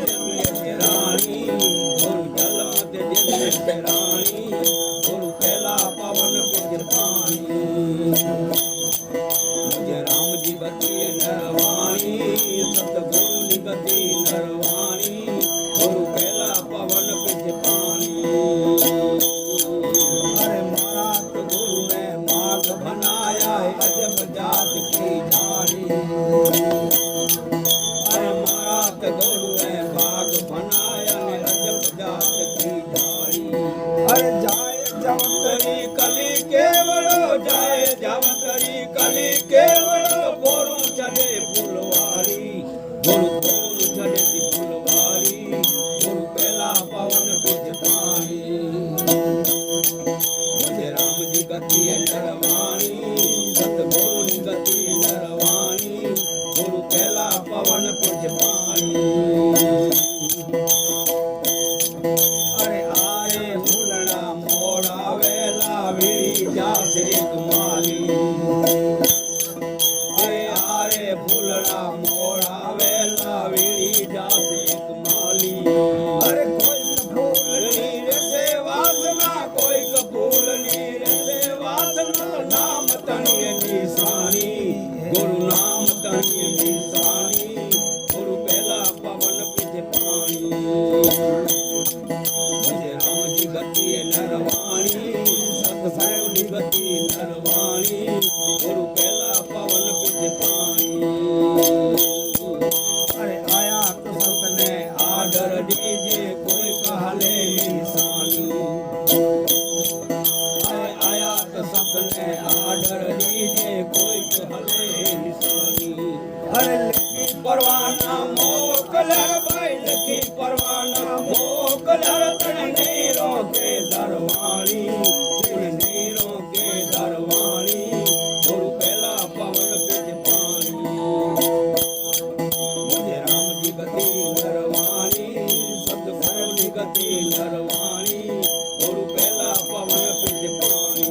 जन्मे रानी गुरु जल मत जन्मे रानी गुरु पहला पवन पिंजर पानी मुझे राम जी गति नरवाणी सतगुरु निगति नरवाणी गुरु पहला पवन पिंजर पानी अरे मारा तो गुरु ने मार्ग बनाया है अजब जात की झाड़ी अरे मारा तो गुरु ने बाग बनाया है अजब जात की झाड़ी अरे जाए जवतरी कली केवलो जाए जवतरी कली केवलो बोरू चले फुलवारी गुरु बोरू चले ती फुलवारी गुरु पहला पवन बिज पानी मुझे राम जी गति नरवाणी सतगुरु गति नरवाणी गुरु पहला पवन बिज पानी अरे आरे फूलना मोड़ा वेला वीरी जा श्री कुमारी अरे आरे फूलना मोड़ा वेला वीरी जा श्री कुमारी अरे कोई कपूल नीर से वासना कोई कपूल नीर से वासना नाम तनिय निशानी गुरु नाम तनिय निशानी गुरु पहला पवन पिज पानी मुझे राम जी गति नरवाणी सतसाई गति नरवाणी गुरु पहला पवन पिज पानी अरे आया तो संत ने आदर दीजे कोई कहले निशानी अरे आया तो संत ने आदर दीजे कोई कहले निशानी अरे लिखी परवाना मोकलर भाई लिखी परवाना मोकलर तन नीरों के दरवानी तन नीरों के दरवानी गुरु पहला पवन बिज पानी मुझे राम जी गति नरवाणी सतगुरु गति नरवाणी गुरु पहला पवन बिज पानी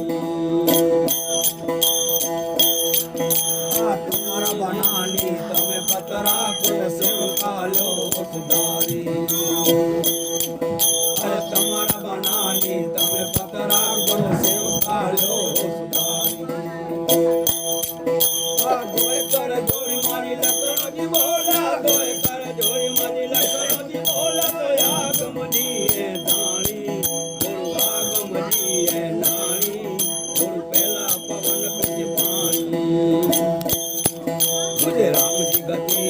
तुम्हारा बनानी तमे पतरा कुल सिर कालो सुधारी अरे तुम्हारा बनानी तमे पतरा कुल सिर कालो सुधारी दोए कर जोड़ी मारी लकड़ो जी बोला दोए कर जोड़ी मारी लकड़ो जी बोला तो आगम जी है दानी गुरु आगम जी है नानी गुरु पहला पवन पिज पानी मुझे राम जी गति